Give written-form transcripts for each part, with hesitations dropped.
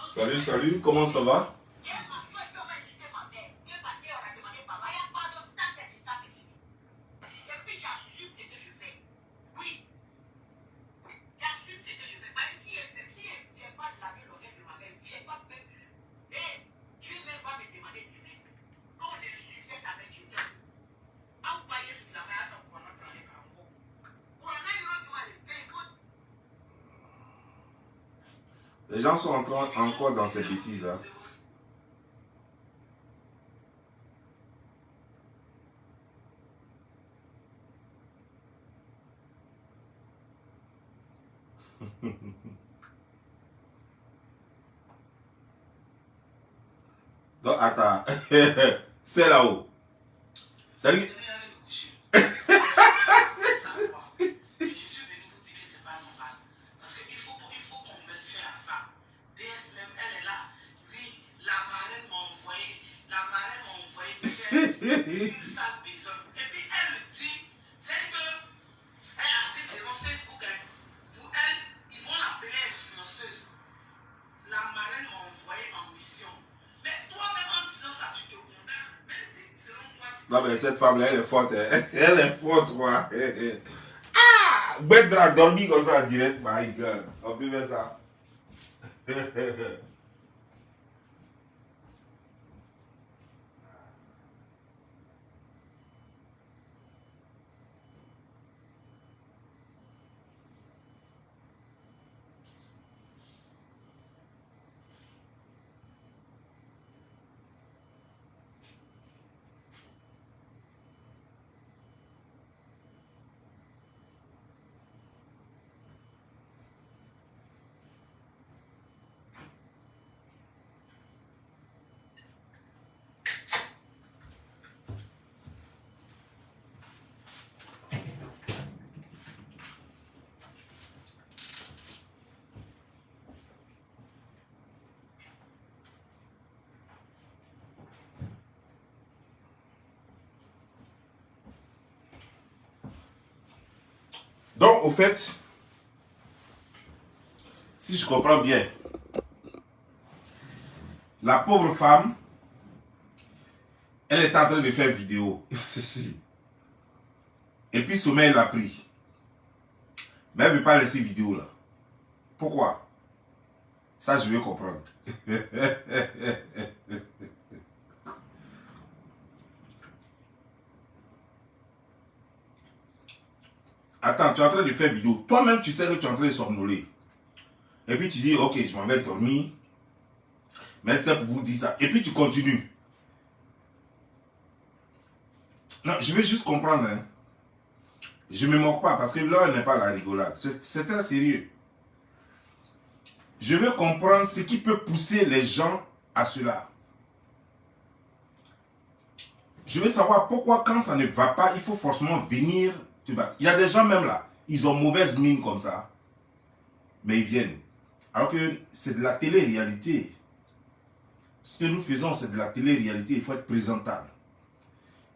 Salut, salut, comment ça va? Les gens sont en train encore dans ces bêtises-là. Donc, attends. C'est là-haut. Salut. Non mais cette femme-là, elle est forte. Hein. Elle est forte, quoi. Ah! Bedra dormi comme ça en direct, my God. On peut faire ça. Donc, au fait, si je comprends bien, la pauvre femme, elle est en train de faire vidéo. Et puis, sommeil l'a pris. Mais elle ne veut pas laisser vidéo là. Pourquoi? Ça, je veux comprendre. Attends, tu es en train de faire vidéo. Toi-même, tu sais que tu es en train de somnoler. Et puis tu dis, ok, je m'en vais dormir. Mais c'est pour vous dire ça. Et puis tu continues. Non, je veux juste comprendre. Hein. Je ne me moque pas parce que là, n'est pas la rigolade. C'est très sérieux. Je veux comprendre ce qui peut pousser les gens à cela. Je veux savoir pourquoi quand ça ne va pas, il faut forcément venir te battre. Il y a des gens même là, ils ont mauvaise mine comme ça. Mais ils viennent. Alors que c'est de la télé-réalité. Ce que nous faisons, c'est de la télé-réalité. Il faut être présentable.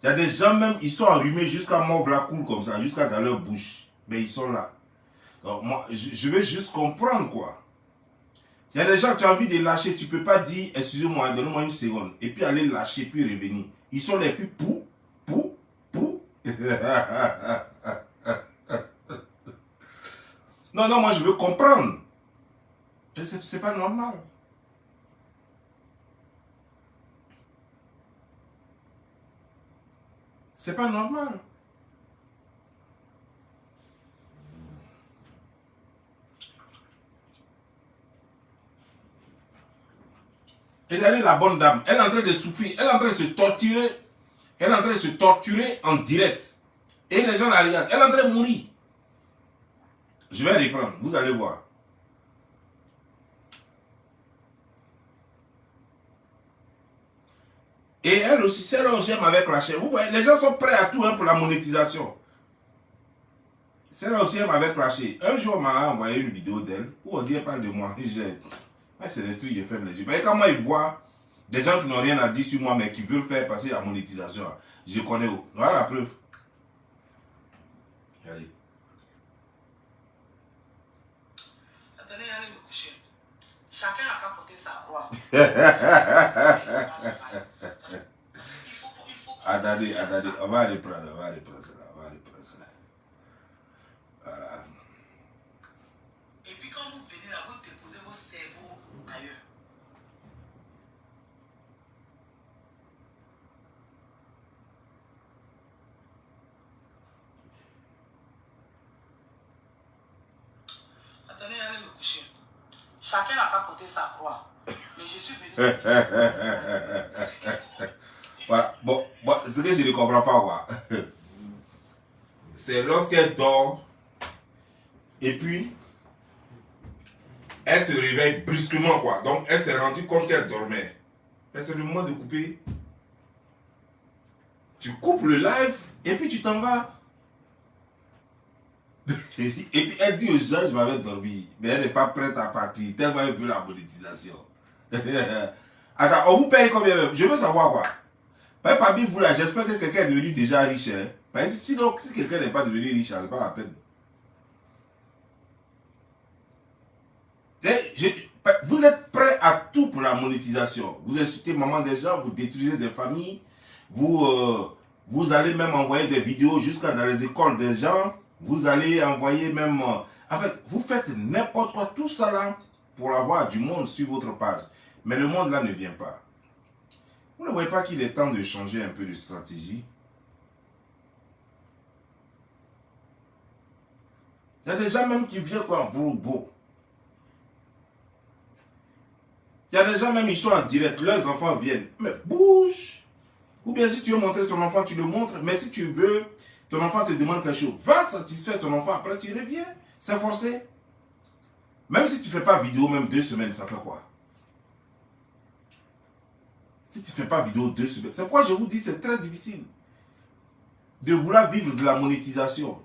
Il y a des gens même, ils sont enrhumés jusqu'à mordre la coule comme ça, jusqu'à dans leur bouche. Mais ils sont là. Donc moi, je veux juste comprendre quoi. Il y a des gens qui ont envie de lâcher, tu ne peux pas dire, excusez-moi, donnez-moi une seconde. Et puis aller lâcher, puis revenir. Ils sont les plus pou. Non, non, moi je veux comprendre. C'est pas normal. C'est pas normal. Regardez la bonne dame. Elle est en train de souffrir. Elle est en train de se torturer. Elle est en train de se torturer en direct. Et les gens la regardent. Elle est en train de mourir. Je vais reprendre. Vous allez voir. Et elle aussi, celle aussi, elle m'avait clashé. Vous voyez, les gens sont prêts à tout pour la monétisation. Celle-là aussi, elle m'avait clashé. Un jour, on m'a envoyé une vidéo d'elle où on dit, elle parle de moi. C'est des trucs, je ferme les yeux. Mais quand moi, ils voient des gens qui n'ont rien à dire sur moi, mais qui veulent faire passer la monétisation, je connais où. Voilà la preuve. Allez. Attendez, allez me coucher. Chacun a qu'à porter sa croix. Attendez, on va reprendre ça. Voilà. Et puis quand vous venez là, vous déposez vos cerveaux ailleurs. Attendez, allez me coucher. Chacun n'a qu'à porter sa croix. Mais je suis venu. Voilà. Bon, ce que je ne comprends pas, quoi. C'est lorsqu'elle dort, et puis, elle se réveille brusquement, quoi. Donc, elle s'est rendue compte qu'elle dormait. Mais c'est le moment de couper. Tu coupes le live, et puis tu t'en vas. Et puis, elle dit aux gens, je m'avais dormi. Mais elle n'est pas prête à partir, tellement elle veut la monétisation. Attends, on vous paye combien même? Je veux savoir, quoi. Parmi vous là, j'espère que quelqu'un est devenu déjà riche. Hein? Parce que sinon, si quelqu'un n'est pas devenu riche, c'est pas la peine. Vous êtes prêts à tout pour la monétisation. Vous insultez maman des gens, vous détruisez des familles, vous allez même envoyer des vidéos jusqu'à dans les écoles des gens, vous allez envoyer même... en fait, vous faites n'importe quoi, tout ça là, pour avoir du monde sur votre page. Mais le monde là ne vient pas. Vous ne voyez pas qu'il est temps de changer un peu de stratégie? Il y a des gens même qui viennent quoi en beau. Il y a des gens même, ils sont en direct, leurs enfants viennent. Mais bouge! Ou bien si tu veux montrer ton enfant, tu le montres. Mais si tu veux, ton enfant te demande quelque chose, va satisfaire ton enfant, après tu reviens. C'est forcé. Même si tu ne fais pas vidéo, même 2 semaines, ça fait quoi? Si tu ne fais pas vidéo 2 semaines, c'est pourquoi je vous dis, c'est très difficile de vouloir vivre de la monétisation.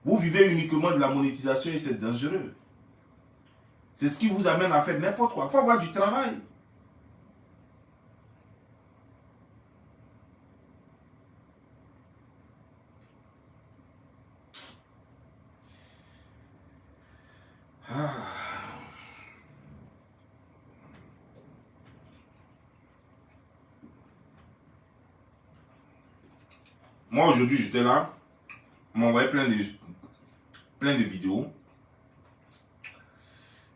Vous vivez uniquement de la monétisation et c'est dangereux. C'est ce qui vous amène à faire n'importe quoi. Il faut avoir du travail. Moi aujourd'hui j'étais là, on m'a envoyé plein de vidéos.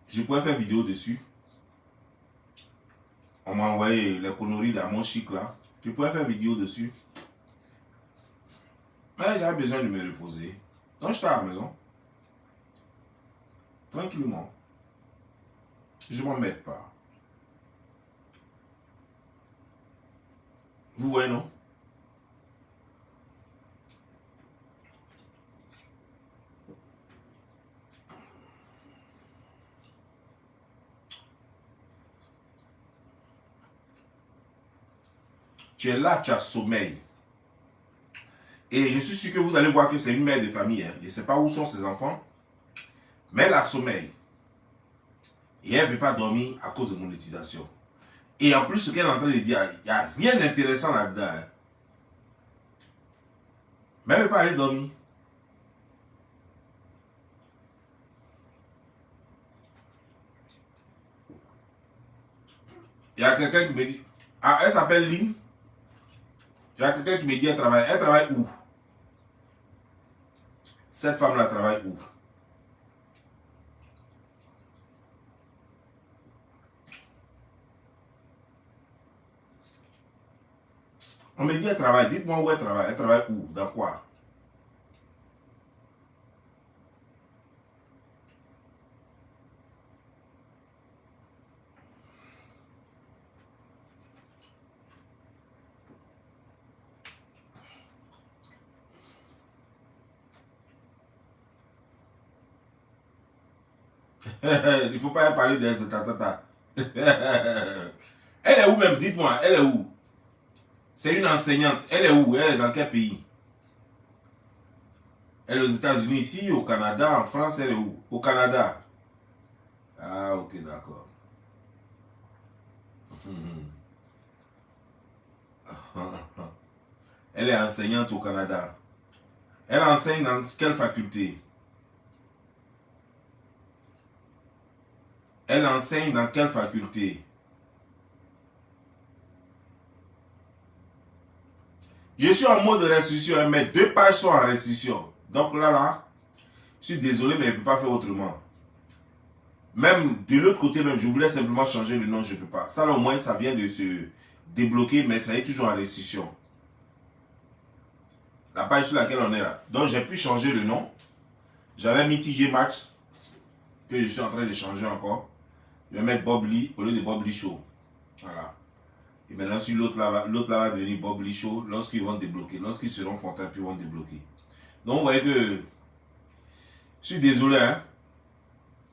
Je pouvais faire vidéo dessus. On m'a envoyé les conneries d'Amon Chic là. Je pouvais faire vidéo dessus. Mais j'avais besoin de me reposer. Donc j'étais à la maison. Tranquillement. Je ne m'embête pas. Vous voyez, non? Tu es là, tu as sommeil. Et je suis sûr que vous allez voir que c'est une mère de famille. Hein. Je ne sais pas où sont ses enfants. Mais elle a sommeil. Et elle ne veut pas dormir à cause de monétisation. Et en plus, ce qu'elle est en train de dire, il n'y a rien d'intéressant là-dedans. Hein. Mais elle ne veut pas aller dormir. Il y a quelqu'un qui me dit, ah, elle s'appelle Lynn. Il y a quelqu'un qui me dit, elle travaille où? Cette femme-là travaille où? On me dit, elle travaille. Dites-moi où elle travaille. Elle travaille où? Dans quoi? Il ne faut pas parler de ce tata. Elle est où même? Dites-moi, elle est où? C'est une enseignante. Elle est où? Elle est dans quel pays? Elle est aux États-Unis, ici, au Canada, en France, elle est où? Au Canada. Ah, ok, d'accord. Elle est enseignante au Canada. Elle enseigne dans quelle faculté? Elle enseigne dans quelle faculté? Je suis en mode restitution, mais 2 pages sont en restitution. Donc là, je suis désolé, mais je ne peux pas faire autrement. Même de l'autre côté, même, je voulais simplement changer le nom, je ne peux pas. Ça, là, au moins, ça vient de se débloquer, mais ça est toujours en restitution. La page sur laquelle on est là. Donc, j'ai pu changer le nom. J'avais mis TJ Match, que je suis en train de changer encore. Je vais mettre Bob Lee au lieu de Bob Lee Show. Voilà. Et maintenant, sur l'autre là va devenir Bob Lee Show lorsqu'ils vont débloquer. Lorsqu'ils seront contents, puis ils vont débloquer. Donc, vous voyez que je suis désolé, hein.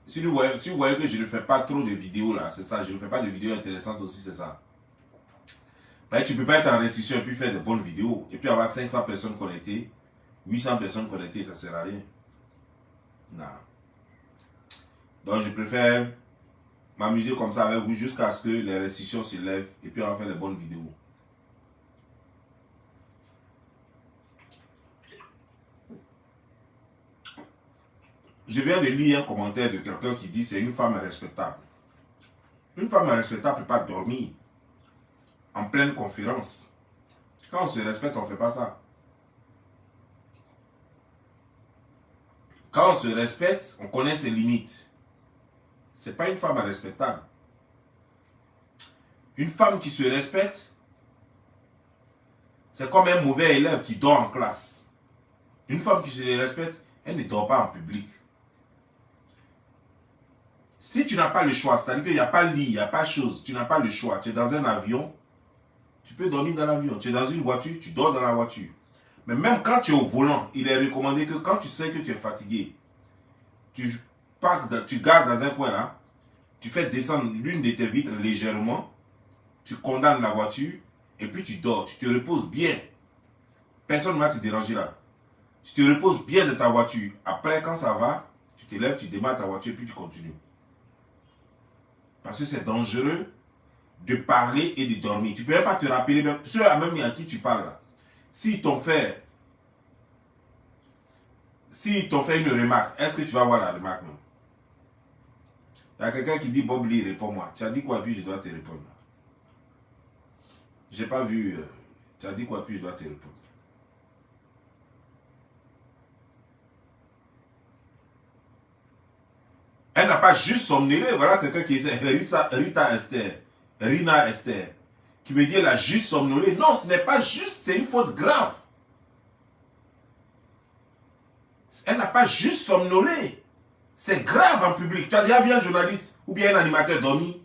Si vous voyez que je ne fais pas trop de vidéos là, c'est ça. Je ne fais pas de vidéos intéressantes aussi, c'est ça. Ben, tu ne peux pas être en restriction et puis faire de bonnes vidéos. Et puis avoir 500 personnes connectées, 800 personnes connectées, ça ne sert à rien. Non. Donc, je préfère m'amuser comme ça avec vous jusqu'à ce que les restrictions se lèvent et puis on va faire de bonnes vidéos. Je viens de lire un commentaire de quelqu'un qui dit c'est une femme respectable. Une femme respectable ne peut pas dormir en pleine conférence. Quand on se respecte, on ne fait pas ça. Quand on se respecte, on connaît ses limites. Ce n'est pas une femme respectable. Une femme qui se respecte, c'est comme un mauvais élève qui dort en classe. Une femme qui se respecte, elle ne dort pas en public. Si tu n'as pas le choix, c'est-à-dire qu'il n'y a pas lit, il n'y a pas chose, tu n'as pas le choix. Tu es dans un avion, tu peux dormir dans l'avion. Tu es dans une voiture, tu dors dans la voiture. Mais même quand tu es au volant, il est recommandé que quand tu sais que tu es fatigué, tu gardes dans un coin là, tu fais descendre l'une de tes vitres légèrement, tu condamnes la voiture, et puis tu dors, tu te reposes bien. Personne ne va te déranger là. Tu te reposes bien de ta voiture. Après, quand ça va, tu te lèves, tu démarres ta voiture, et puis tu continues. Parce que c'est dangereux de parler et de dormir. Tu ne peux même pas te rappeler, même ceux à qui tu parles là. S'ils t'ont fait une remarque, est-ce que tu vas voir la remarque même? Il y a quelqu'un qui dit Bob Lee, réponds-moi. Tu as dit quoi, puis je dois te répondre. J'ai pas vu. Tu as dit quoi, puis je dois te répondre. Elle n'a pas juste somnolé. Voilà quelqu'un qui est Rina Esther, qui me dit elle a juste somnolé. Non, ce n'est pas juste, c'est une faute grave. Elle n'a pas juste somnolé. C'est grave en public. Tu as déjà vu un journaliste ou bien un animateur dormir?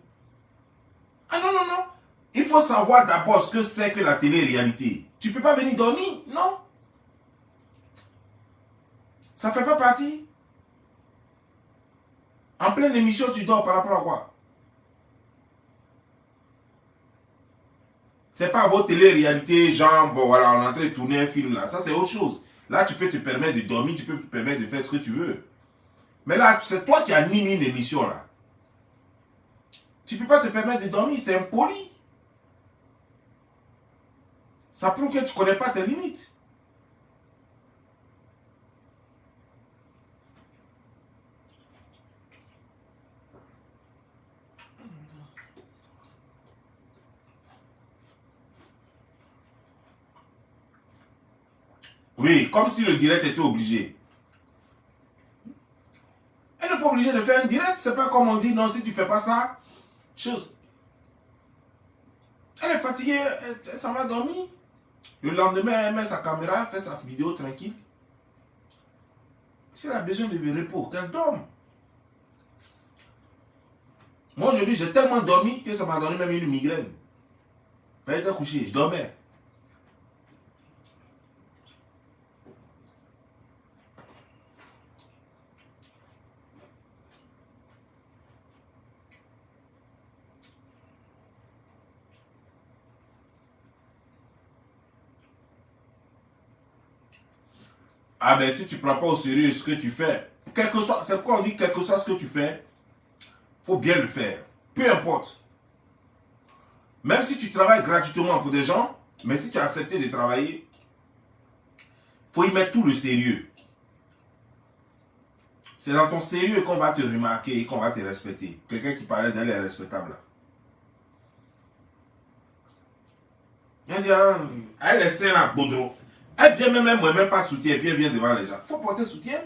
Ah non, non, non. Il faut savoir d'abord ce que c'est que la télé-réalité. Tu ne peux pas venir dormir, non. Ça ne fait pas partie. En pleine émission, tu dors par rapport à quoi? C'est pas votre télé-réalité, genre, bon voilà, on est en train de tourner un film là. Ça, c'est autre chose. Là, tu peux te permettre de dormir, tu peux te permettre de faire ce que tu veux. Mais là, c'est toi qui anime une émission là. Tu ne peux pas te permettre de dormir, c'est impoli. Ça prouve que tu ne connais pas tes limites. Oui, comme si le direct était obligé. Elle n'est pas obligée de faire un direct. C'est pas comme on dit, non, si tu ne fais pas ça, chose. Elle est fatiguée, elle s'en va dormir. Le lendemain, elle met sa caméra, elle fait sa vidéo tranquille. Si elle a besoin de repos, qu'elle dorme. Moi aujourd'hui, j'ai tellement dormi que ça m'a donné même une migraine. Elle était couchée, je dormais. Ah ben si tu prends pas au sérieux ce que tu fais, quel que soit, c'est pourquoi on dit quel que soit ce que tu fais, faut bien le faire. Peu importe. Même si tu travailles gratuitement pour des gens, mais si tu as accepté de travailler, faut y mettre tout le sérieux. C'est dans ton sérieux qu'on va te remarquer et qu'on va te respecter. Quelqu'un qui parlait d'elle est respectable. Elle dit, ah, elle essaie là, Baudron. Elle vient même pas soutien, et puis elle vient devant les gens. Il faut porter soutien.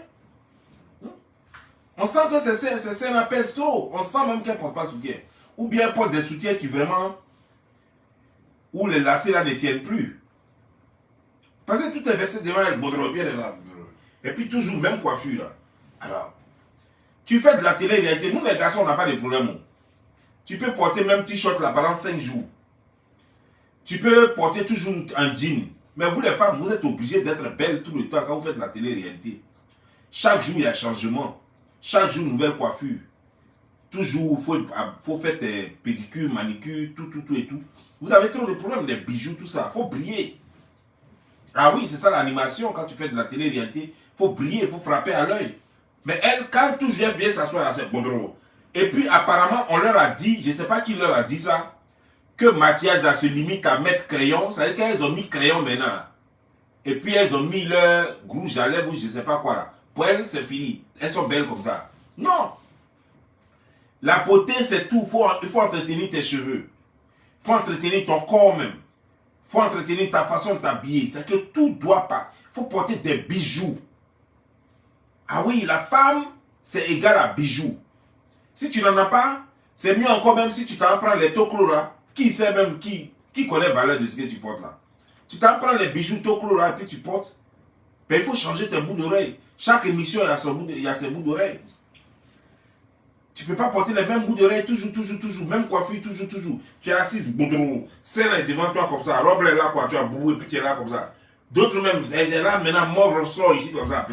On sent que ces scènes pèsent trop. On sent même qu'elle ne porte pas soutien. Ou bien elle porte des soutiens qui vraiment, où les lacets là ne tiennent plus. Parce que tout est versé devant elle, Baudron, bien là. Et puis toujours, même coiffure là. Alors, tu fais de la télé-réalité. Nous les garçons, on n'a pas de problème. Tu peux porter même t-shirt là pendant 5 jours. Tu peux porter toujours un jean. Mais vous les femmes, vous êtes obligés d'être belles tout le temps quand vous faites la télé-réalité. Chaque jour, il y a changement. Chaque jour, nouvelle coiffure. Toujours, il faut faire tes pédicures, manicures, tout et tout. Vous avez trop de problèmes, les bijoux, tout ça. Il faut briller. Ah oui, c'est ça l'animation quand tu fais de la télé-réalité. Il faut briller, il faut frapper à l'œil. Mais elle, quand tout vient s'asseoir là, c'est bon. Et puis apparemment, on leur a dit, je ne sais pas qui leur a dit ça, que maquillage là se limite à mettre crayon. Ça veut dire qu'elles ont mis crayon maintenant. Et puis elles ont mis leur rouge à lèvres ou je ne sais pas quoi là. Pour elles, c'est fini. Elles sont belles comme ça. Non. La beauté, c'est tout. Il faut entretenir tes cheveux. Il faut entretenir ton corps même. Il faut entretenir ta façon de t'habiller. C'est que tout doit pas. Il faut porter des bijoux. Ah oui, la femme, c'est égal à bijoux. Si tu n'en as pas, c'est mieux encore même si tu t'en prends les toclos là. Qui sait même qui connaît la valeur de ce que tu portes là. Tu t'en prends les bijoux toclos là et puis tu portes. Mais il faut changer tes bouts d'oreilles. Chaque émission, il y a ses bouts d'oreilles. Tu ne peux pas porter les mêmes bouts d'oreilles toujours. Même coiffure, toujours. Tu es assise, boudron. Celle est devant toi comme ça. Robe est là, quoi. Tu as boubou et puis tu es là comme ça. D'autres même, elle est là maintenant, mort ressort ici comme ça.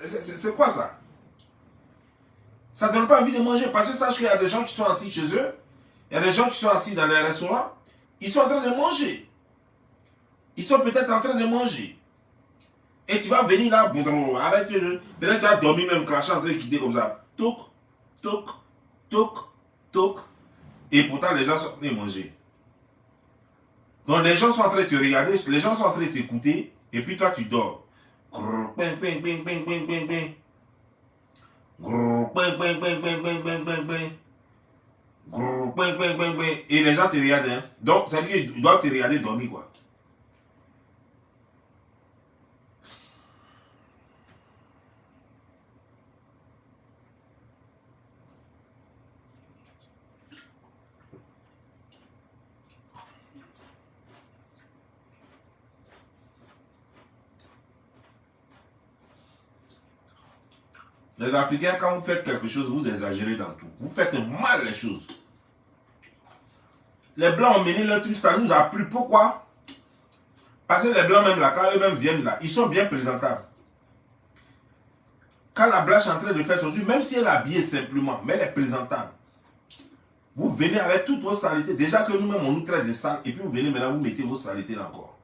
C'est quoi ça? Ça ne donne pas envie de manger. Parce que sache qu'il y a des gens qui sont assis chez eux. Il y a des gens qui sont assis dans les restaurants. Ils sont en train de manger. Ils sont peut-être en train de manger. Et tu vas venir là, avec peut-être tu as dormi même craché en train de quitter comme ça. Toc, toc, toc, toc. Et pourtant les gens sont en train de manger. Donc les gens sont en train de te regarder, les gens sont en train de t'écouter, et puis toi tu dors. Grrr, bing, bing, bing, bing, bing, bing, bing. Grrr, bing, bing, bing, bing, bing, bing, bing, bing. Grrr, bing, bing, bing, bing. Et les gens te regardent. Hein. Donc ça veut dire qu'ils doivent te regarder dormir quoi. Les Africains, quand vous faites quelque chose, vous exagérez dans tout. Vous faites mal les choses. Les Blancs ont mené leur truc, ça nous a plu. Pourquoi? Parce que les Blancs, même là, quand eux-mêmes viennent là, ils sont bien présentables. Quand la Blanche est en train de faire son truc, même si elle est habillée simplement, mais elle est présentable. Vous venez avec toutes vos saletés. Déjà que nous-mêmes, on nous traite de sales, et puis vous venez maintenant, vous mettez vos saletés là encore.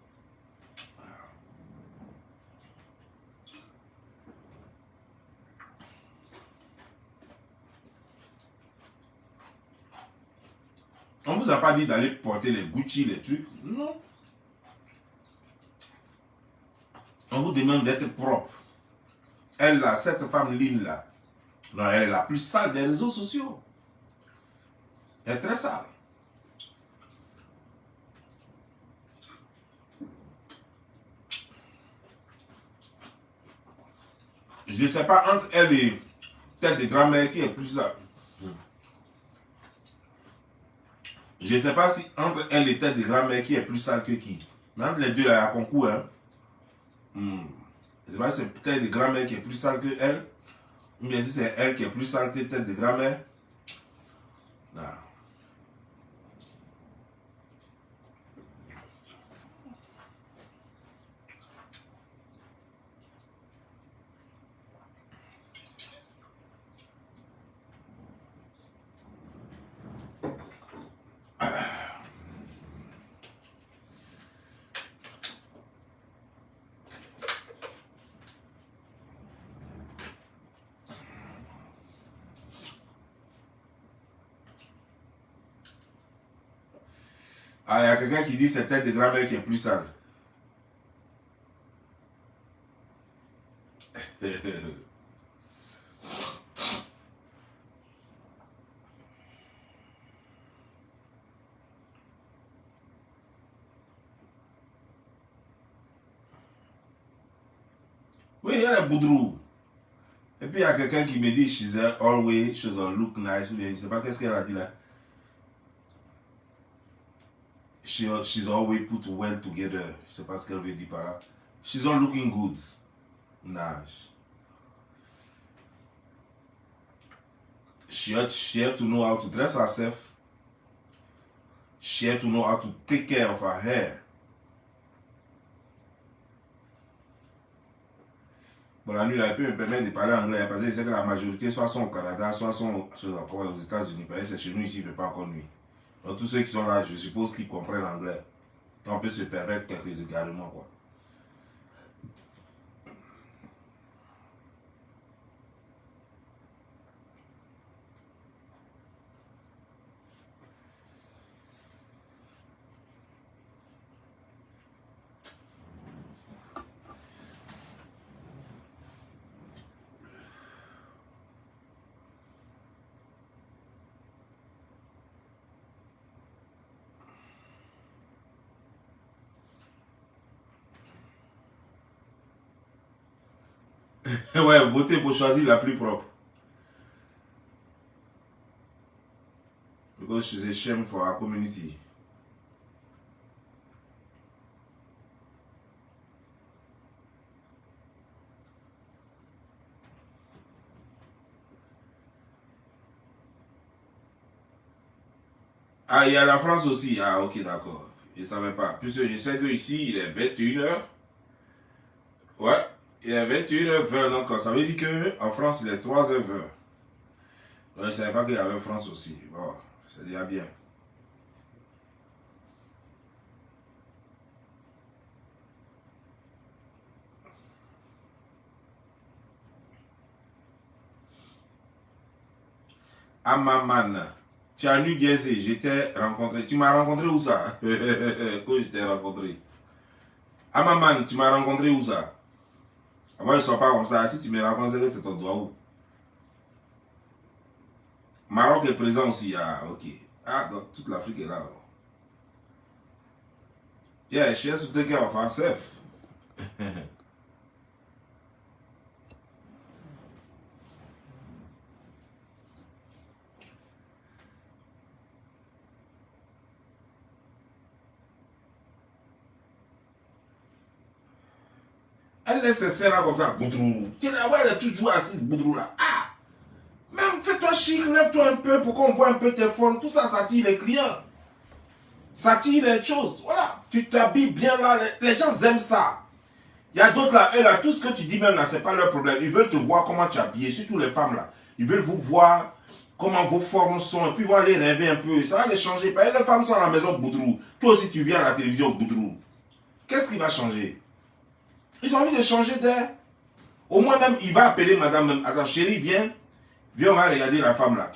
On ne vous a pas dit d'aller porter les Gucci, les trucs. Non. On vous demande d'être propre. Elle là, cette femme Lynn là, non, elle est la plus sale des réseaux sociaux. Elle est très sale. Je ne sais pas entre elle et tête de grand-mère qui est plus sale. Je ne sais pas si entre elle et tête de grand-mère qui est plus sale que qui. Mais entre les deux, il y a un concours. Hein. Je ne sais pas si c'est tête de grand-mère qui est plus sale que elle. Ou bien si c'est elle qui est plus sale que tête de grand-mère. Non. Ah, il y a quelqu'un qui dit c'est tête de grand-mère qui est plus sale. Oui, il y a les boudrous. Et puis il y a quelqu'un qui me dit she's always, she's a look nice. Ou bien, je ne sais pas qu'est-ce qu'elle a dit là. She's always put well together. Je ne sais pas ce qu'elle veut dire par là. She's all looking good. Nah. She had to know how to dress herself. She had to know how to take care of her hair. Bon, la nuit, elle peut me permettre de parler anglais parce que c'est que la majorité soit sont au Canada, soit sont aux États-Unis. Parce que c'est chez nous ici, il ne fait pas encore nuit. Donc, tous ceux qui sont là, je suppose qu'ils comprennent l'anglais. On peut se permettre quelques égarements, quoi. Ouais, votez pour choisir la plus propre. Because she's a shame for our community. Ah, il y a la France aussi. Ah, ok, d'accord. Je ne savais pas. Puisque je sais qu'ici, il est 21h. Ouais, il est 21h20. Donc, ça veut dire qu'en France, il est 3h20. Donc, je ne savais pas qu'il y avait France aussi. Bon, c'est déjà bien. Amaman. Tu as lu Giese, j'étais rencontré. Tu m'as rencontré où ça? Quand je t'ai rencontré. Amaman, tu m'as rencontré où ça? Moi, je ne suis pas comme ça. Si tu me rencontres, c'est ton doigt où? Maroc est présent aussi. Ah, ok. Ah, donc toute l'Afrique est là. Yeah, she has to take care of herself. Elle laisse ses seins là comme ça. Boudrou. Tu la vois, elle est toujours assise, boudrou là. Ah! Même fais-toi chic, lève-toi un peu pour qu'on voit un peu tes formes. Tout ça, ça attire les clients. Ça attire les choses. Voilà. Tu t'habilles bien là. Les gens aiment ça. Il y a d'autres là, eux là, tout ce que tu dis même là, c'est pas leur problème. Ils veulent te voir comment tu es habillé, surtout les femmes là. Ils veulent vous voir comment vos formes sont, et puis voir les rêver un peu. Ça va les changer. Parce que les femmes sont à la maison boudrou. Toi aussi, tu viens à la télévision boudrou. Qu'est-ce qui va changer? Ils ont envie de changer d'air. Au moins même, il va appeler madame même. Attends, chérie, viens, on va regarder la femme là.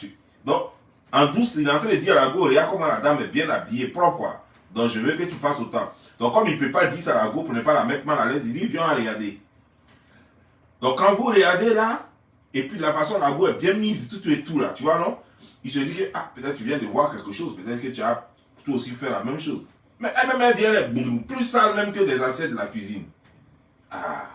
Donc, en douce, il est en train de dire à la go, regarde comment la dame est bien habillée, propre quoi. Donc, je veux que tu fasses autant. Donc, comme il ne peut pas dire ça à la go pour ne pas la mettre mal à l'aise, il dit, viens regarder. Donc, quand vous regardez là, et puis de la façon la go est bien mise, tout et tout là, tu vois, non? Il se dit que, ah, peut-être tu viens de voir quelque chose, peut-être que tu as toi aussi fait la même chose. Mais elle-même, elle vient être plus sale même que des assiettes de la cuisine. Ah.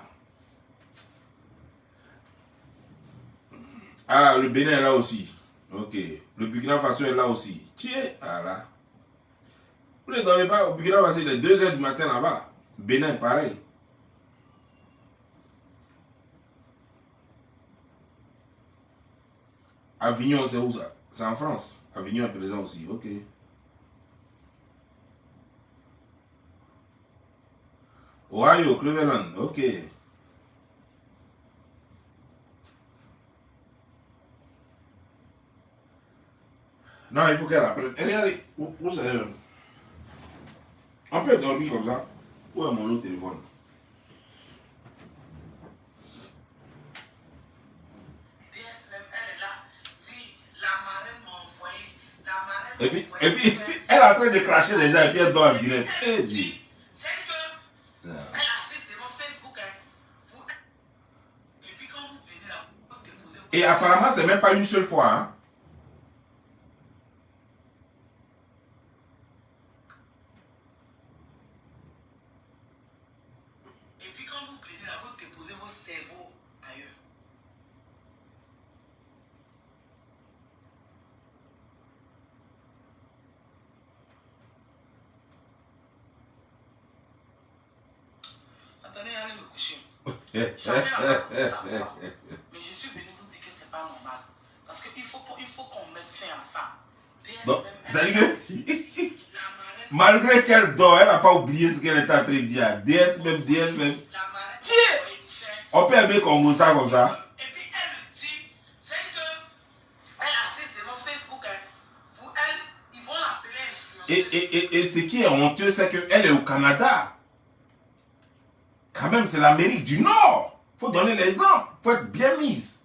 Ah, le Bénin est là aussi. Ok. Le Burkina Faso est là aussi. Tiens, ah là. Vous ne dormez pas au Burkina Faso, il est 2h du matin là-bas. Bénin, pareil. Avignon, c'est où ça? C'est en France. Avignon est présent aussi. Ok. Ohio, Cleveland. Ok. Non, il faut qu'elle apprenne. Regardez, où c'est? On peut dormir comme ça. Où est mon autre téléphone? DSM, elle est là. Lui, la marraine m'a envoyé. La marraine Et puis, elle est en train de cracher les gens et puis elle dort en direct. Eh Dieu. C'est que elle assiste devant Facebook. Et puis quand vous venez là, vous déposez. Et apparemment, c'est même pas une seule fois. Hein. Et puis quand vous venez là, vous déposez vos cerveaux ailleurs. Attendez, allez me coucher. Jamais on va comme ça. Mais je suis venu vous dire que c'est pas normal. Parce qu'il faut qu'on mette fin à ça. Donc, malgré qu'elle dort, elle n'a pas oublié ce qu'elle était en train de dire. DS même. Qui est? On peut aimer comme ça, comme ça. Et puis elle le dit, c'est que elle assiste devant Facebook. Pour elle, ils vont l'appeler influenceuse. Et ce qui est honteux, c'est qu'elle est au Canada. Quand même, c'est l'Amérique du Nord. Il faut donner l'exemple. Il faut être bien mise.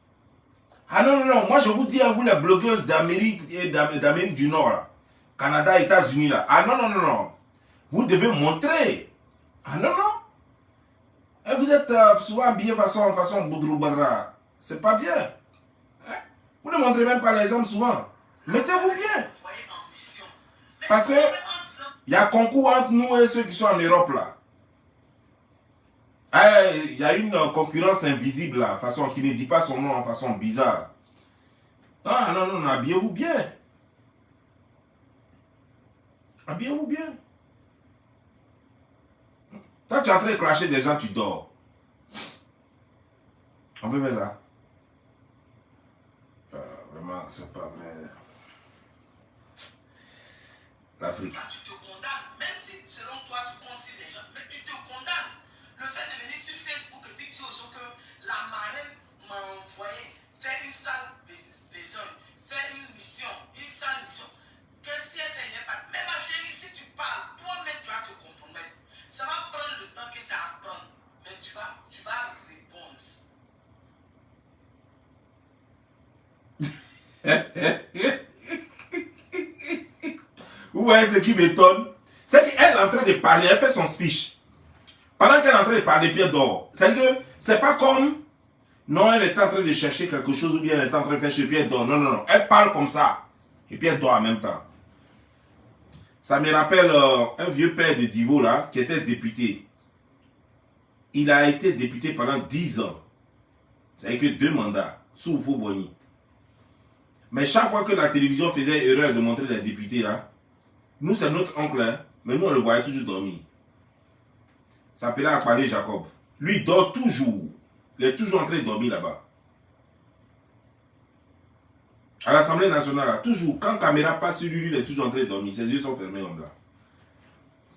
Ah non. Moi, je vous dis à vous, les blogueuses d'Amérique et d'Amérique du Nord, là. Canada, États-Unis, là. Ah non. Vous devez montrer. Ah non. Et vous êtes souvent habillés façon boudrou-badra. C'est pas bien. Hein? Vous ne montrez même pas l'exemple souvent. Mettez-vous bien. Parce que il y a concours entre nous et ceux qui sont en Europe, là. Il y a une concurrence invisible là, façon qui ne dit pas son nom en façon bizarre. Ah non, habillez-vous bien. Habillez-vous bien. Toi, tu es en train de clasher des gens, tu dors. On peut faire ça. Vraiment, c'est pas vrai. L'Afrique. Tu te condamnes, même si selon toi tu comptes sur les gens, mais tu te condamnes. Le fait de venir sur Facebook et puis dire aux gens que la marraine m'a envoyé faire une sale besogne, faire une sale mission, que si elle fait rien pas. Mais ma chérie, si tu parles, toi-même tu vas te compromettre. Ça va prendre le temps que ça va prendre, mais tu vas répondre. Vous voyez ce qui m'étonne? C'est qu'elle est en train de parler, elle fait son speech. Pendant qu'elle est en train de parler, puis elle dort. C'est-à-dire que c'est pas comme... Non, elle est en train de chercher quelque chose ou bien elle est en train de faire chez puis elle dort. Non. Elle parle comme ça. Et puis elle dort en même temps. Ça me rappelle un vieux père de Divo là, qui était député. Il a été député pendant 10 ans. C'est-à-dire que 2 mandats, sous Oufo-Boigny. Mais chaque fois que la télévision faisait erreur de montrer les députés là, nous c'est notre oncle, hein, mais nous on le voyait toujours dormir. Ça s'appelait Akpalé Jacob. Lui il dort toujours. Il est toujours en train de dormir là-bas. À l'Assemblée nationale, là, toujours, quand la caméra passe sur lui, il est toujours en train de dormir. Ses yeux sont fermés comme ça.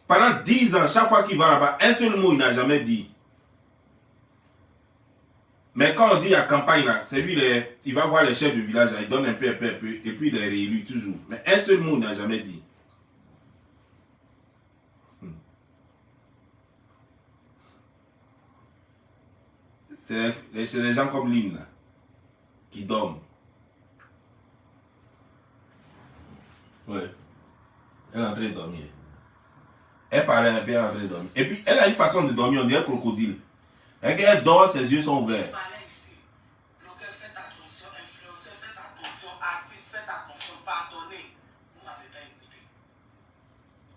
Pendant 10 ans, chaque fois qu'il va là-bas, un seul mot il n'a jamais dit. Mais quand on dit à campagne, c'est lui, il va voir les chefs du village, il donne un peu, et puis il est réélu toujours. Mais un seul mot il n'a jamais dit. C'est les gens comme Lynn, là, qui dorment. Ouais. Elle est en train de dormir. Elle parlait un peu, elle est en train de dormir. Et puis, elle a une façon de dormir, on dirait un crocodile. Et quand elle dort, ses yeux sont ouverts. Blogueur, faites attention, influenceur, faites attention, artiste, faites attention, pardonnez. Vous ne m'avez pas écouté.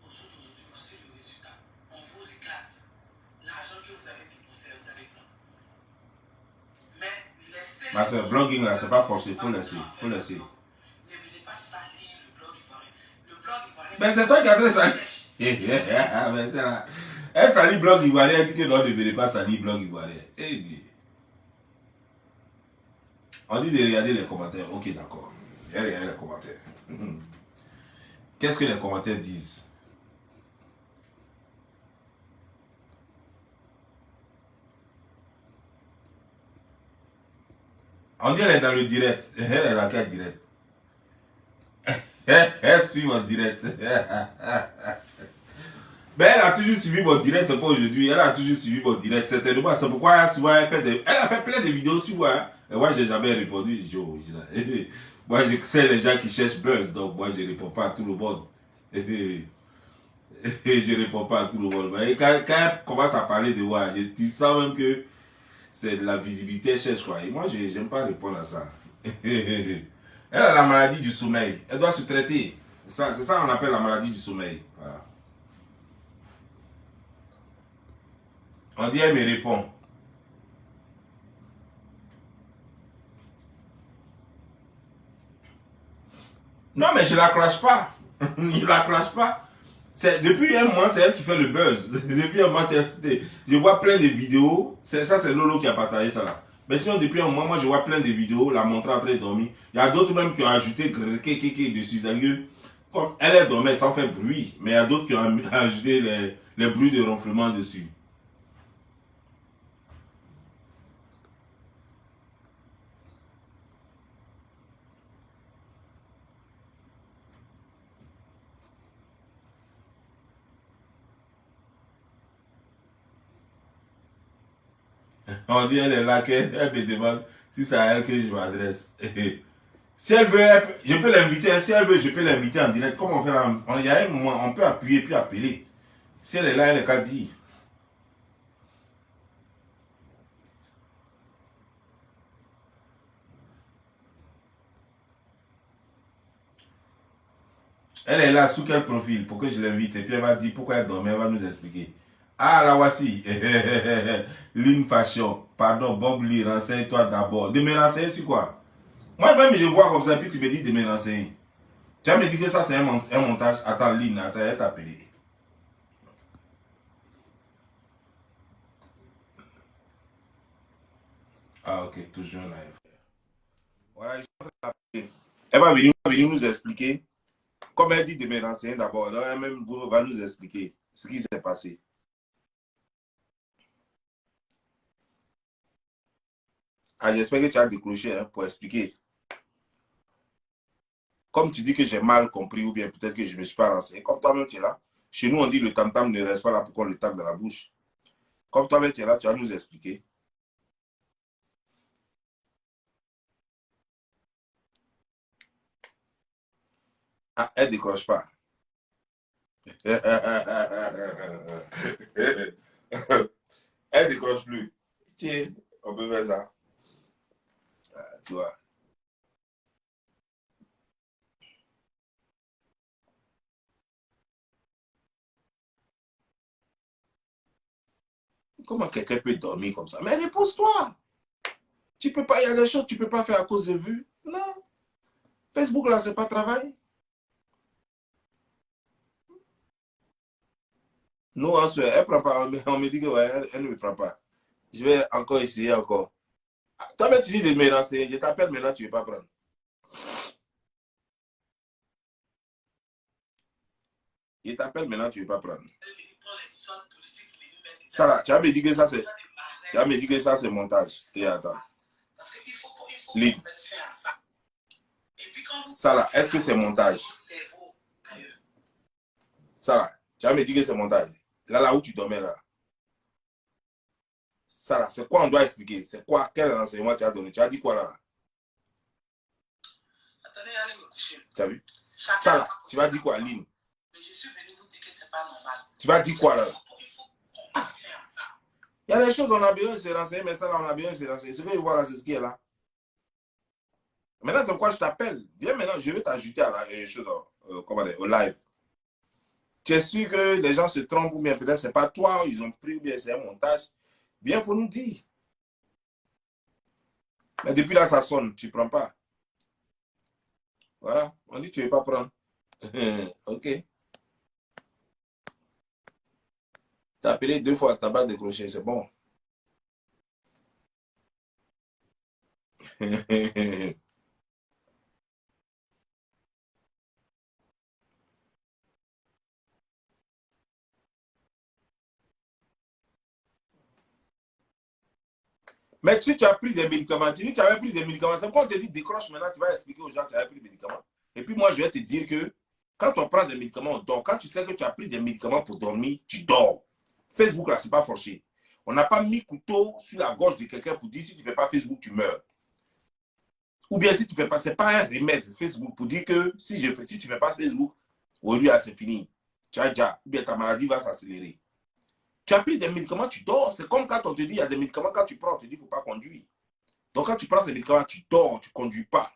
Aujourd'hui, voici le résultat. On vous regarde. L'argent que vous avez dépensé, vous avez plein. Mais laissez... Ma soeur, blogging là, c'est pas forcé, il faut laisser. Ne venez pas salir le blog ivoirien. Le blog ivoirien... Mais c'est toi qui as fait ça. Elle salit blog ivoirien, elle dit que non, ne venez pas salir blog ivoirien. Eh Dieu. On dit de regarder les commentaires. Ok, d'accord. Je regarde les commentaires. Qu'est-ce que les commentaires disent? On dit qu'elle est dans le direct. Elle est dans quel direct? Elle suit mon direct. Mais elle a toujours suivi mon direct, c'est pas aujourd'hui. Elle a toujours suivi mon direct, certainement. C'est pourquoi souvent elle a fait plein de vidéos sur moi. Et moi, je n'ai jamais répondu. Moi, je sais les gens qui cherchent buzz, donc moi, je ne réponds pas à tout le monde. Je ne réponds pas à tout le monde. Et quand elle commence à parler de moi, tu sens même que c'est de la visibilité qu'elle cherche, quoi. Et moi, je n'aime pas répondre à ça. Elle a la maladie du sommeil. Elle doit se traiter. C'est ça qu'on appelle la maladie du sommeil. Voilà. On dit, elle me répond. Non, mais je la clash pas. Je la clash pas. Depuis un mois, c'est elle qui fait le buzz. Depuis un mois, je vois plein de vidéos. Ça, c'est Lolo qui a partagé ça là. Mais sinon, depuis un mois, moi, je vois plein de vidéos, la montrant en train de dormir. Il y a d'autres même qui ont ajouté dessus. Comme elle est dormie, sans faire bruit. Mais il y a d'autres qui ont ajouté les bruits de ronflement dessus. On dit elle est là, qu'elle me demande si c'est à elle que je m'adresse. Si elle veut, je peux l'inviter. Si elle veut, je peux l'inviter en direct. Comment on fait là? Il y a un moment, on peut appuyer puis appeler. Si elle est là, elle est qu'à dire. Elle est là, sous quel profil? Pour que je l'invite. Et puis elle va dire pourquoi elle dormait, elle va nous expliquer. Ah, la voici. Ligne Fashion. Pardon, Bob Lee, renseigne-toi d'abord. De me renseigner sur quoi? Moi-même, je vois comme ça, puis tu me dis de me renseigner. Tu vas me dire que ça, c'est un montage. Attends, Lynn, attends, elle t'a appelé. Ah, ok, toujours live. Voilà, elle va venir nous expliquer. Comme elle dit de me renseigner d'abord, elle-même va nous expliquer ce qui s'est passé. Ah, j'espère que tu as décroché pour expliquer. Comme tu dis que j'ai mal compris ou bien peut-être que je ne me suis pas renseigné. Comme toi-même, tu es là. Chez nous, on dit le tam-tam ne reste pas là pour qu'on le tape dans la bouche. Comme toi-même, tu es là, tu vas nous expliquer. Ah, elle ne décroche pas. Elle ne décroche plus. Tiens, on peut faire ça. Ah, tu vois. Comment quelqu'un peut dormir comme ça? Mais repose-toi. Tu peux pas, il y a des choses que tu ne peux pas faire à cause de vues. Non. Facebook, là, c'est pas travail. Non, elle prend pas. On me dit que ouais, elle ne me prend pas. Je vais encore essayer encore. Toi-même, tu dis de me renseigner. Je t'appelle maintenant, tu ne veux pas prendre. Je t'appelle maintenant, tu ne veux pas prendre. Ça là, tu as me dit que ça c'est. Tu as me dit que ça c'est montage. Et attends. Libre. Ça là, est-ce que c'est montage? Ça là, tu as me dit que c'est montage. Là où tu dormais là. Ça là, c'est quoi on doit expliquer? C'est quoi? Quel renseignement tu as donné? Tu as dit quoi là? Attendez, allez me coucher. Tu as vu? Ça là, tu vas dire quoi, Lynn? Mais je suis venu vous dire que c'est pas normal. Tu vas dire quoi là? Il faut qu'on faire ça. Il y a des choses on a besoin de se renseigner, mais ça là, on a besoin de se renseigner. Ce que je vois là, c'est ce qui est là. Maintenant, c'est pourquoi je t'appelle. Viens maintenant, je vais t'ajouter à la chose, au live. Tu es sûr que les gens se trompent ou bien peut-être c'est pas toi, ils ont pris ou bien c'est un montage. Viens, il faut nous dire. Mais depuis là, ça sonne, tu ne prends pas. Voilà, on dit que tu ne veux pas prendre. Ok. Tu as appelé 2 fois, tu n'as pas décroché, c'est bon. Mais si tu as pris des médicaments, tu dis que tu avais pris des médicaments, c'est pourquoi on te dit décroche maintenant, tu vas expliquer aux gens que tu avais pris des médicaments. Et puis moi, je vais te dire que quand on prend des médicaments, on dort. Quand tu sais que tu as pris des médicaments pour dormir, tu dors. Facebook, là, c'est pas forcé. On n'a pas mis couteau sur la gorge de quelqu'un pour dire si tu ne fais pas Facebook, tu meurs. Ou bien si tu ne fais pas, ce n'est pas un remède Facebook pour dire que si tu ne fais pas Facebook, aujourd'hui, c'est fini. Tu as déjà, ou bien ta maladie va s'accélérer. Tu as pris des médicaments, tu dors. C'est comme quand on te dit, il y a des médicaments, quand tu prends, on te dit, il ne faut pas conduire. Donc quand tu prends ces médicaments, tu dors, tu ne conduis pas.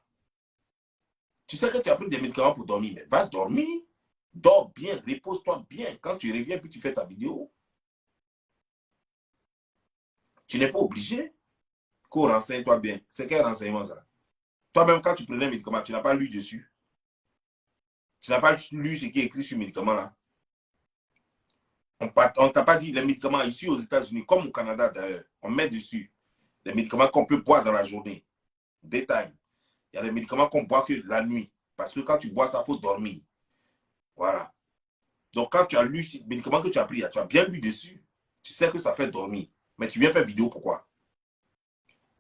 Tu sais que tu as pris des médicaments pour dormir, mais va dormir, dors bien, repose-toi bien. Quand tu reviens, puis tu fais ta vidéo, tu n'es pas obligé. Qu'on renseigne-toi bien. C'est quel renseignement ça? Toi-même, quand tu prenais un médicament, tu n'as pas lu dessus. Tu n'as pas lu ce qui est écrit sur le médicament là. On ne t'a pas dit les médicaments ici aux États-Unis, comme au Canada d'ailleurs, on met dessus les médicaments qu'on peut boire dans la journée. Daytime. Il y a des médicaments qu'on boit que la nuit. Parce que quand tu bois ça, il faut dormir. Voilà. Donc, quand tu as lu ces médicaments que tu as pris, tu as bien lu dessus. Tu sais que ça fait dormir. Mais tu viens faire vidéo, pourquoi?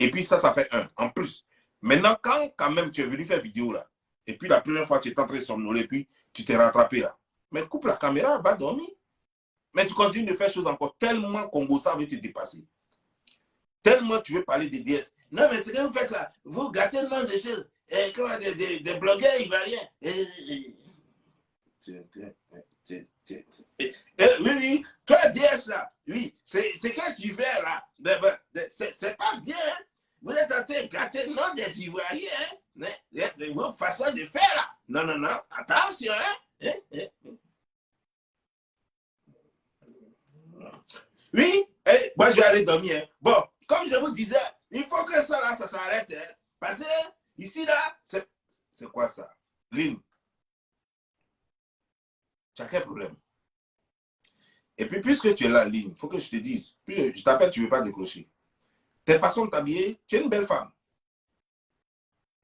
Et puis ça fait un. En plus, maintenant, quand même tu es venu faire vidéo là, et puis la première fois tu es entré somnoler, puis tu t'es rattrapé là, mais coupe la caméra, va dormir. Mais tu continues de faire choses encore tellement Congo ça veut te dépasser. Tellement tu veux parler des DS. Non, mais ce que vous faites là, vous gâtez le nom de choses. Et comment des blogueurs ivoiriens. Oui, oui, toi, DS là, oui, c'est que tu fais là. C'est pas bien. Hein? Vous êtes en train de gâter le nom des Ivoiriens. Hein? Votre façon de faire là. Non, non, non, attention. Hein? Oui, moi je vais aller dormir. Hein. Bon, comme je vous disais, il faut que ça là, ça s'arrête. Hein. Parce que ici là, c'est quoi ça? Lynn, tu as quel problème? Et puis, puisque tu es là, Lynn, il faut que je te dise, puis je t'appelle, tu ne veux pas décrocher. Tes façons de t'habiller, tu es une belle femme.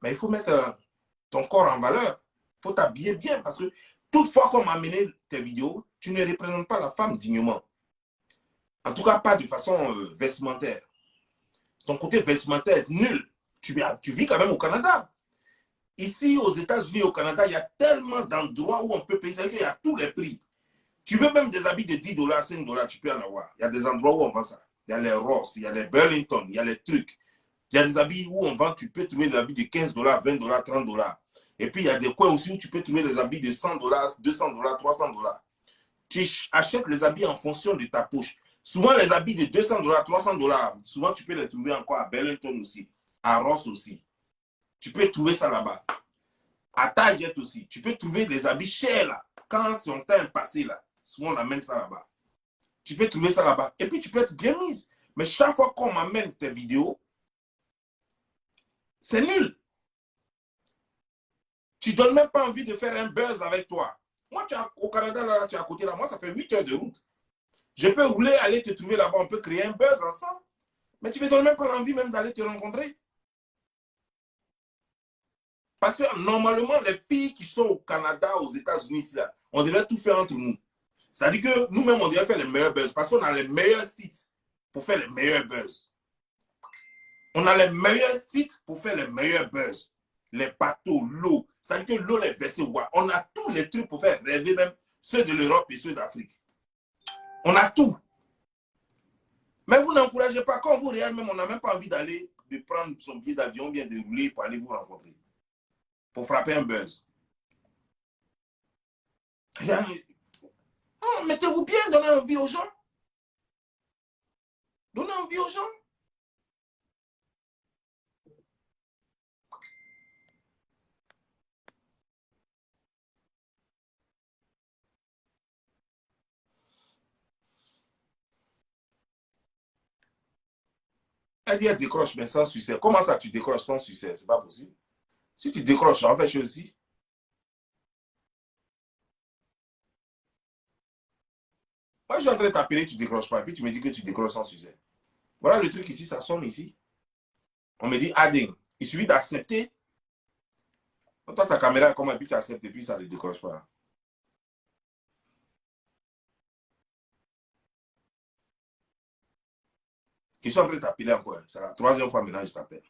Mais il faut mettre ton corps en valeur. Il faut t'habiller bien parce que toutefois qu'on m'a amené tes vidéos, tu ne représentes pas la femme dignement. En tout cas, pas de façon vestimentaire. Ton côté vestimentaire est nul. Tu vis quand même au Canada. Ici, aux États-Unis, au Canada, il y a tellement d'endroits où on peut payer. C'est-à-dire qu'il y a tous les prix. Tu veux même des habits de 10 $, 5 $, tu peux en avoir. Il y a des endroits où on vend ça. Il y a les Ross, il y a les Burlington, il y a les trucs. Il y a des habits où on vend, tu peux trouver des habits de 15 $, 20 $, 30 $. Et puis, il y a des coins aussi où tu peux trouver des habits de 100 $, 200 $, 300 $. Tu achètes les habits en fonction de ta poche. Souvent, les habits de 200 $, 300 $, souvent, tu peux les trouver encore à Burlington aussi, à Ross aussi. Tu peux trouver ça là-bas. À Target aussi. Tu peux trouver les habits chers là. Quand son temps est passé là, souvent on amène ça là-bas. Tu peux trouver ça là-bas. Et puis tu peux être bien mise. Mais chaque fois qu'on m'amène tes vidéos, c'est nul. Tu ne donnes même pas envie de faire un buzz avec toi. Moi, au Canada, là, tu es à côté là. Moi, ça fait 8 heures de route. Je peux rouler, aller te trouver là-bas. On peut créer un buzz ensemble. Mais tu ne me donnes même pas l'envie même d'aller te rencontrer. Parce que normalement, les filles qui sont au Canada, aux États-Unis, là, on devrait tout faire entre nous. C'est-à-dire que nous-mêmes, on devrait faire les meilleurs buzz parce qu'on a les meilleurs sites pour faire les meilleurs buzz. On a les meilleurs sites pour faire les meilleurs buzz. Les bateaux, l'eau. C'est-à-dire que l'eau, les vaisseaux, on a tous les trucs pour faire rêver même ceux de l'Europe et ceux d'Afrique. On a tout. Mais vous n'encouragez pas. Quand vous regardez même, on n'a même pas envie d'aller, de prendre son billet d'avion, bien de rouler pour aller vous rencontrer. Pour frapper un buzz. Oh, mettez-vous bien, donnez envie aux gens. Donnez envie aux gens. Elle dit, elle décroche, mais sans succès. Comment ça, tu décroches sans succès? C'est pas possible. Si tu décroches, en fait, je aussi. Moi, je suis en train de t'appeler, tu ne décroches pas. Et puis, tu me dis que tu décroches sans succès. Voilà le truc ici, ça sonne ici. On me dit adding. Il suffit d'accepter. Toi, ta caméra, comment, et puis tu acceptes, et puis ça ne décroche pas. Je suis en train de t'appeler encore. C'est la troisième fois maintenant que je t'appelle.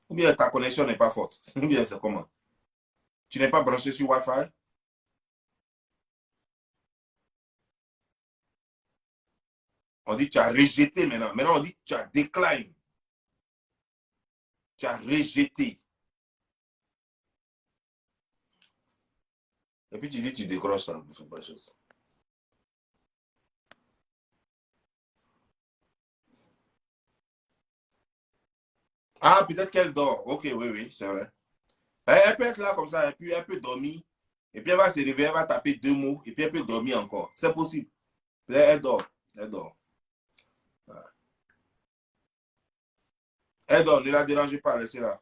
Ou bien ta connexion n'est pas forte. Ou bien c'est comment? Tu n'es pas branché sur Wi-Fi? On dit tu as rejeté maintenant. Maintenant, on dit tu as décline. Tu as rejeté. Et puis tu dis tu décroches ça. Ne fais pas chose. Ah, peut-être qu'elle dort. Ok, oui, oui, c'est vrai. Elle peut être là comme ça, et puis elle peut dormir. Et puis elle va se réveiller, elle va taper 2 mots, et puis elle peut dormir encore. C'est possible. Elle dort. Elle dort. Elle dort, ne la dérangez pas, laissez-la.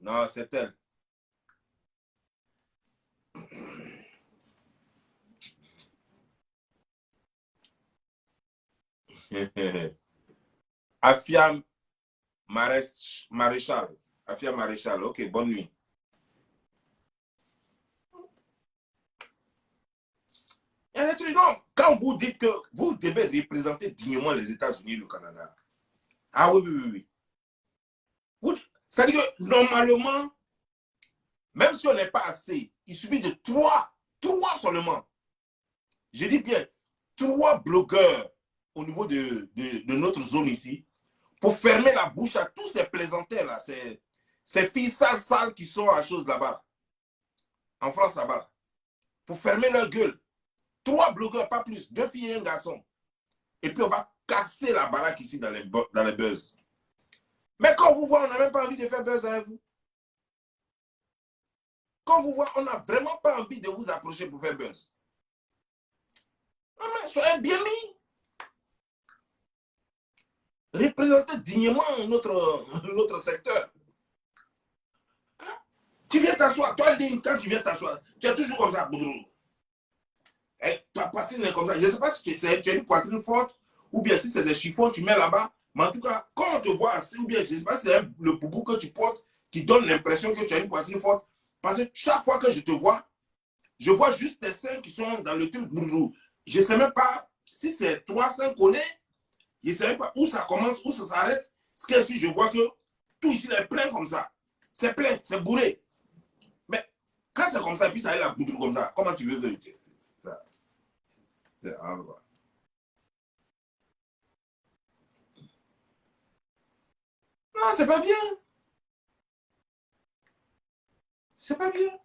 Non, c'est elle. Afia Maréchal. Afia Maréchal. Ok, bonne nuit. Il y a des trucs, non. Quand vous dites que vous devez représenter dignement les États-Unis et le Canada. Ah oui, oui, oui, oui. C'est-à-dire que normalement, même si on n'est pas assez, il suffit de 3 seulement. Je dis bien 3 blogueurs au niveau de notre zone ici pour fermer la bouche à tous ces plaisantaires là, ces filles sales qui sont à chose là-bas, en France là-bas, pour fermer leur gueule. 3 blogueurs, pas plus, 2 filles et un garçon. Et puis on va casser la baraque ici dans les buzz. Mais quand vous voyez, on n'a même pas envie de faire buzz avec vous. Quand vous voyez, on n'a vraiment pas envie de vous approcher pour faire buzz. Non mais soyez bien mis. Représentez dignement notre secteur. Tu viens t'asseoir, toi, Lynn, quand tu viens t'asseoir, tu es toujours comme ça. Et ta poitrine est comme ça. Je ne sais pas si tu as une poitrine forte ou bien si c'est des chiffons, tu mets là-bas. Mais en tout cas, quand on te voit assis, ou bien je ne sais pas si c'est le boubou que tu portes qui donne l'impression que tu as une poitrine forte. Parce que chaque fois que je te vois, je vois juste tes seins qui sont dans le truc. Je ne sais même pas si c'est 3 seins collés. Je ne sais même pas où ça commence, où ça s'arrête. Ce que si je vois que tout ici est plein comme ça. C'est plein, c'est bourré. Mais quand c'est comme ça, puis ça est la boudou comme ça, comment tu veux que ça? Non, c'est pas bien. C'est pas bien.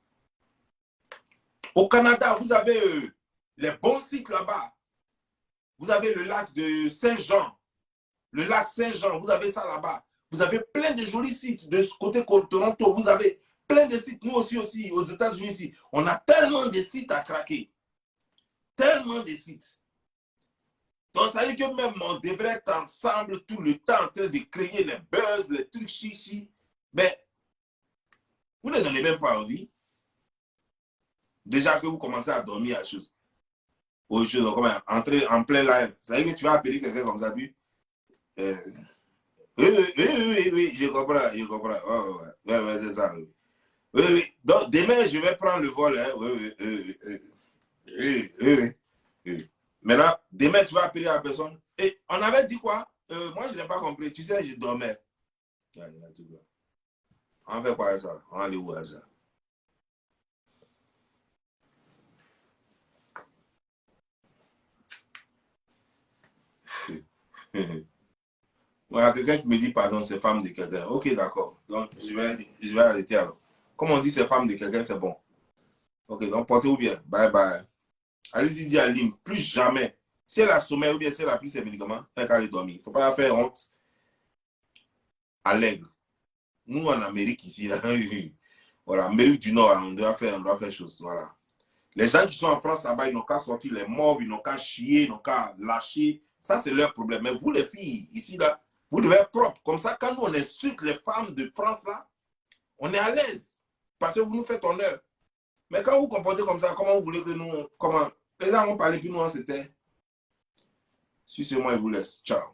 Au Canada, vous avez les bons sites là-bas. Vous avez le lac de Saint-Jean. Le lac Saint-Jean, vous avez ça là-bas. Vous avez plein de jolis sites de ce côté de Toronto. Vous avez plein de sites. Nous aussi, aux États-Unis, ici. On a tellement de sites à craquer. Tellement de sites. Donc, ça veut dire que même on devrait être ensemble tout le temps en train de créer les buzz, les trucs chichi. Mais vous ne donnez même pas envie. Déjà que vous commencez à dormir à chose. Au jeu, donc, entrer en plein live. Ça veut dire que tu vas appeler quelqu'un comme ça, puis. Oui, je comprends, je comprends. Oh, ouais, c'est ça. Oui. Donc, demain, je vais prendre le vol. Hein. Oui. Maintenant, demain, tu vas appeler la personne. Et on avait dit quoi? Moi, je n'ai pas compris. Tu sais, je dormais. On fait quoi ça? On va aller où à ça? Il y a quelqu'un qui me dit pardon, c'est femme de quelqu'un. Ok, d'accord. Donc, je vais arrêter alors. Comme on dit, c'est femme de quelqu'un, c'est bon. Ok, donc portez-vous bien. Bye bye. Allez-y dire à Lim, plus jamais. Si elle a sommeil ou bien si elle a pris ses médicaments, elle va aller dormir. Il ne faut pas faire honte à l'aigle. Nous, en Amérique, ici, là, voilà, Amérique du Nord, on doit faire chose. Voilà. Les gens qui sont en France là-bas, ils n'ont qu'à sortir les morts, ils n'ont qu'à chier, ils n'ont qu'à lâcher. Ça, c'est leur problème. Mais vous, les filles, ici, là, vous devez être propre. Comme ça, quand nous, on insulte les femmes de France, là, on est à l'aise. Parce que vous nous faites honneur. Mais quand vous comportez comme ça, comment vous voulez que nous... Comment... Les gens vont parler, puis nous, on s'était... Si c'est moi, ils vous laissent. Ciao.